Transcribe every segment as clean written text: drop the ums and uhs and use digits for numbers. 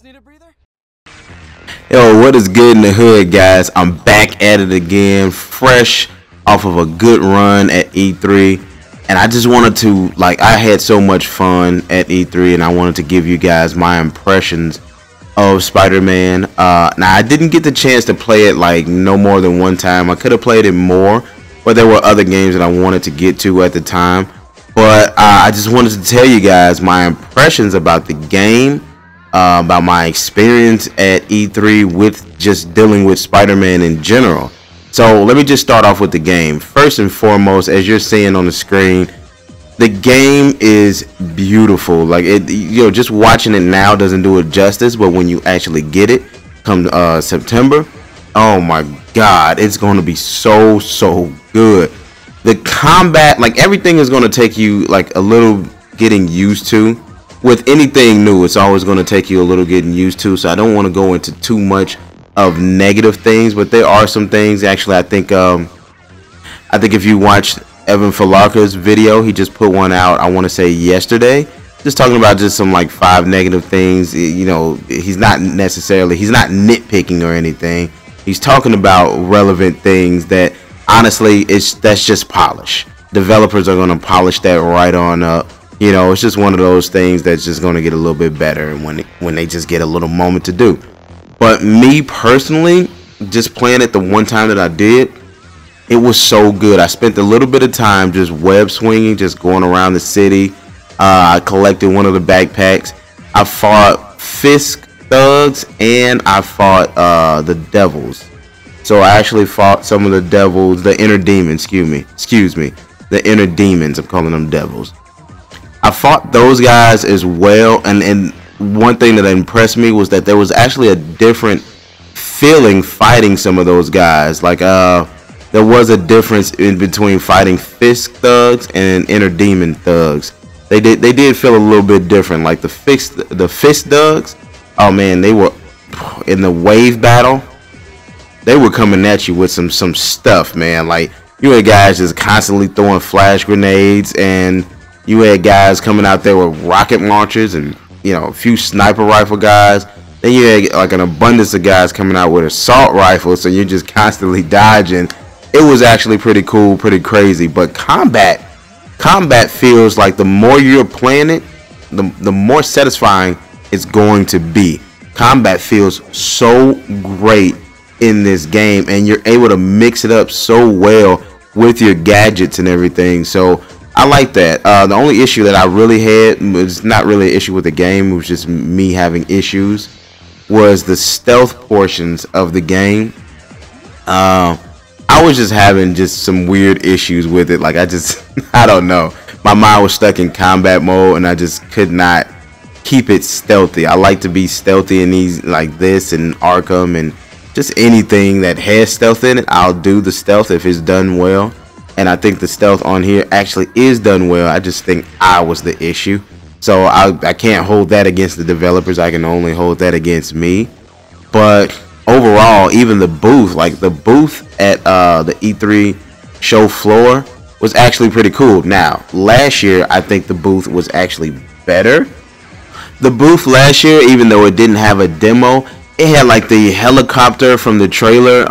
need a breather? Yo, what is good in the hood, guys? I'm back at it again, fresh off of a good run at E3. And I just wanted to, I had so much fun at E3, and I wanted to give you guys my impressions of Spider-Man. Now, I didn't get the chance to play it no more than one time. I could have played it more, but there were other games that I wanted to get to at the time. But I just wanted to tell you guys my impressions about the game, about my experience at E3 with just dealing with Spider-Man in general. So let me just start off with the game. First and foremost, as you're seeing on the screen, the game is beautiful. Just watching it now doesn't do it justice, but when you actually get it come September, oh my god, it's going to be so good. The combat, everything is going to take you a little getting used to. With anything new, it's always going to take you a little getting used to, so I don't want to go into too much of negative things, but there are some things. Actually, I think if you watched Evan Falarka's video, he just put one out, I want to say yesterday, just talking about just some 5 negative things. He's not nitpicking or anything. He's talking about relevant things that honestly that's just polish. Developers are going to polish that right on up. It's just one of those things that's just going to get a little bit better when they just get a little moment to do. But me personally, just playing it the one time that I did, it was so good. I spent a little bit of time just web swinging, just going around the city. I collected one of the backpacks. I fought Fisk thugs and I fought the devils. So I actually fought some of the devils, the inner demons, excuse me, the inner demons. I'm calling them devils. I fought those guys as well, and one thing that impressed me was that there was actually a different feeling fighting some of those guys. There was a difference in between fighting Fisk thugs and inner demon thugs. They did feel a little bit different. Like the Fisk thugs, oh man, they were in the wave battle. They were coming at you with some stuff, man. You had guys just constantly throwing flash grenades, and you had guys coming out there with rocket launchers and a few sniper rifle guys. Then you had an abundance of guys coming out with assault rifles, so you're just constantly dodging. It was actually pretty cool, pretty crazy. But combat feels like the more you're playing it, the more satisfying it's going to be. Combat feels so great in this game, and you're able to mix it up so well with your gadgets and everything. So I like that. The only issue that I really had was not really an issue with the game. It was just me having issues. Was the stealth portions of the game. I was just having some weird issues with it. I don't know. My mind was stuck in combat mode, and I just could not keep it stealthy. I like to be stealthy in these this and Arkham and just anything that has stealth in it. I'll do the stealth if it's done well. And I think the stealth on here actually is done well. I just think I was the issue. So I can't hold that against the developers. I can only hold that against me. But overall, even the booth, the booth at the E3 show floor was actually pretty cool. Now, last year, I think the booth was actually better. The booth last year, even though it didn't have a demo, it had the helicopter from the trailer,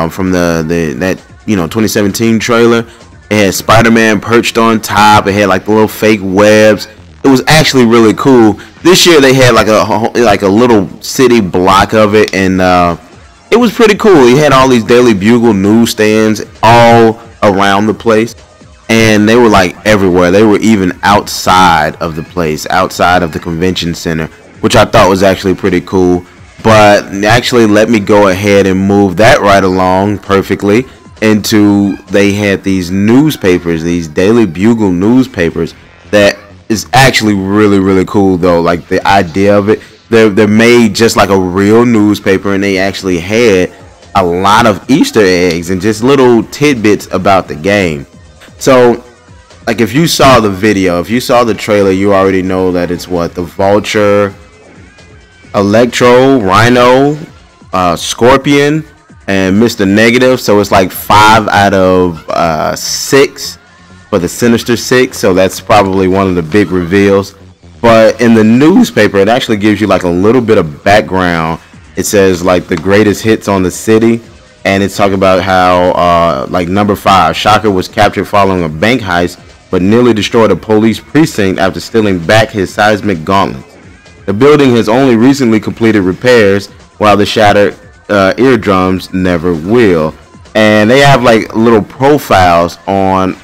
from that 2017 trailer. It had Spider-Man perched on top. It had the little fake webs. It was actually really cool. This year they had a little city block of it, and it was pretty cool. You had all these Daily Bugle newsstands all around the place, and they were everywhere. They were even outside of the place, outside of the convention center, which I thought was actually pretty cool. But actually, let me go ahead and move that right along perfectly into, they had these newspapers, these Daily Bugle newspapers, that is actually really cool though. The idea of it, they're made just like a real newspaper, and they actually had a lot of Easter eggs and just little tidbits about the game. So if you saw the video, if you saw the trailer, you already know that it's the Vulture, Electro, Rhino, Scorpion, and Mr. Negative. So it's 5 out of 6 for the Sinister Six. So that's probably one of the big reveals. But in the newspaper, it actually gives you like a little bit of background. It says like the greatest hits on the city, and it's talking about how like number 5, Shocker was captured following a bank heist, but nearly destroyed a police precinct after stealing back his seismic gauntlets. The building has only recently completed repairs, while the shattered eardrums never will. And they have like little profiles on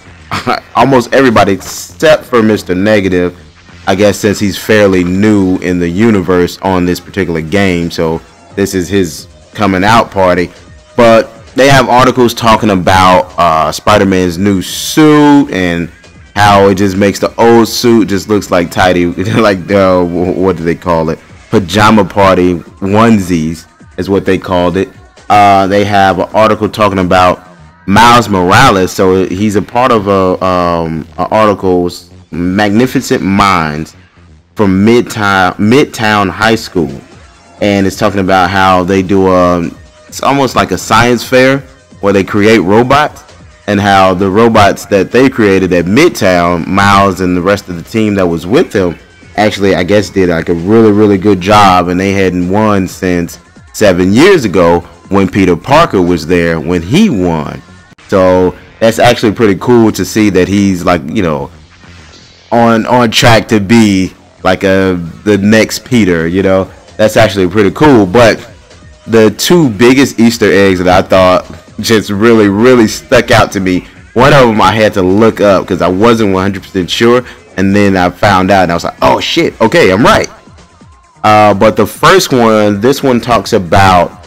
almost everybody except for Mr. Negative, I guess, since he's fairly new in the universe on this particular game. So this is his coming out party. But they have articles talking about Spider-Man's new suit and how it just makes the old suit just looks like tidy, like what do they call it? Pajama party onesies is what they called it. They have an article talking about Miles Morales. So he's a part of a article, Magnificent Minds from Midtown High School, and it's talking about how they do it's almost like a science fair where they create robots, and how the robots that they created at Midtown, Miles and the rest of the team that was with him, actually I guess did like a really good job, and they hadn't won since 7 years ago when Peter Parker was there when he won. So that's actually pretty cool to see that he's like, you know, on track to be like the next Peter, you know. That's actually pretty cool. But the 2 biggest Easter eggs that I thought just really stuck out to me, one of them I had to look up because I wasn't 100% sure, and then I found out and I was like, oh shit, okay, I'm right. But the first one, this one talks about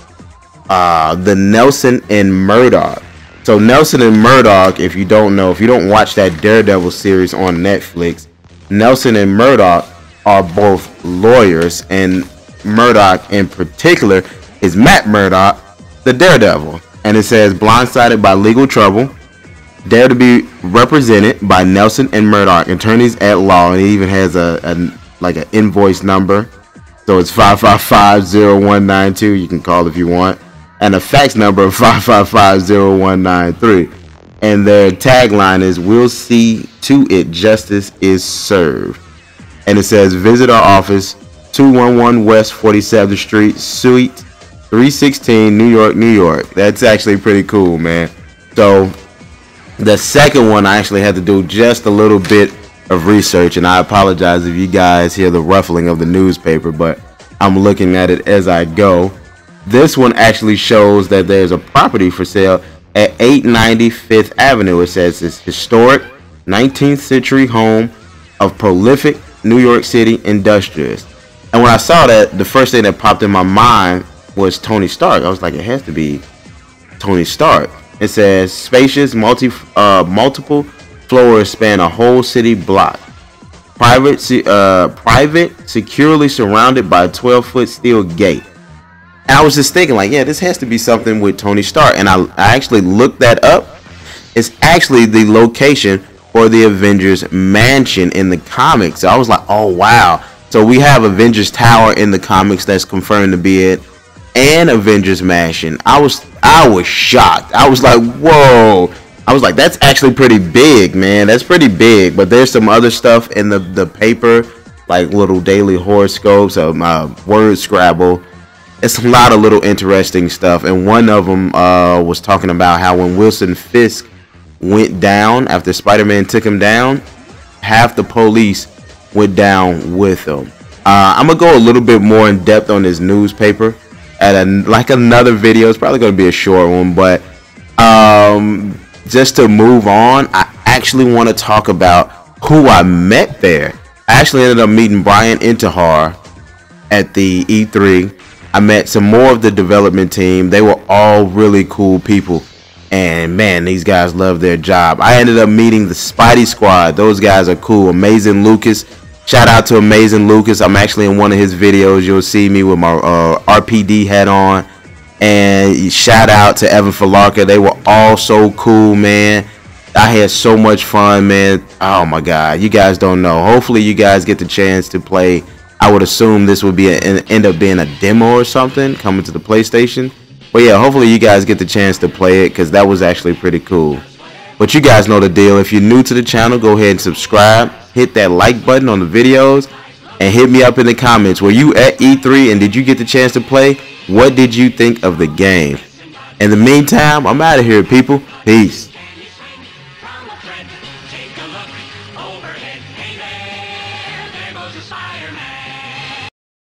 the Nelson and Murdock. So Nelson and Murdock, if you don't know, if you don't watch that Daredevil series on Netflix, Nelson and Murdock are both lawyers, and Murdock in particular is Matt Murdock, the Daredevil. And it says, blindsided by legal trouble, dare to be represented by Nelson and Murdock, attorneys at law. And it even has like an invoice number. So it's 555-0192. You can call if you want. And a fax number of 555-0193. And their tagline is, we'll see to it justice is served. And it says, visit our office, 211 West 47th Street, Suite 316, New York, New York. That's actually pretty cool, man. So the second one, I actually had to do just a little bit of research, and I apologize if you guys hear the ruffling of the newspaper, but I'm looking at it as I go. This one actually shows that there's a property for sale at 890 Fifth Avenue. It says it's historic 19th century home of prolific New York City industrialists. And when I saw that, the first thing that popped in my mind was Tony Stark. I was like, it has to be Tony Stark. It says spacious multiple floors span a whole city block. Private, securely surrounded by a 12-foot steel gate. And I was just thinking, like, yeah, this has to be something with Tony Stark. And I actually looked that up. It's actually the location for the Avengers mansion in the comics. So I was like, oh, wow. So we have Avengers Tower in the comics that's confirmed to be it, and Avengers Mansion. I was shocked. I was like, whoa. I was like, that's actually pretty big, man. That's pretty big. But there's some other stuff in the paper, like little daily horoscopes, word scrabble. It's a lot of little interesting stuff. And one of them was talking about how when Wilson Fisk went down after Spider-Man took him down, half the police went down with him. I'm gonna go a little bit more in depth on this newspaper at like another video. It's probably gonna be a short one, but just to move on, I actually want to talk about who I met there. I actually ended up meeting Brian Intihar at the E3. I met some more of the development team. They were all really cool people, and man, these guys love their job. I ended up meeting the Spidey Squad. Those guys are cool. Amazing Lucas. Shout out to Amazing Lucas. I'm actually in one of his videos. You'll see me with my RPD hat on. And shout out to Evan Falarka. They were all so cool, man. I had so much fun, man. Oh my god, you guys don't know. Hopefully you guys get the chance to play. I would assume this would be end up being a demo or something coming to the PlayStation. But yeah, hopefully you guys get the chance to play it, because that was actually pretty cool. But you guys know the deal. If you're new to the channel, go ahead and subscribe. Hit that like button on the videos. and hit me up in the comments. Were you at E3 and did you get the chance to play? What did you think of the game? In the meantime, I'm out of here, people. Peace. Take a look overhead. Hey there goes the Spider-Man.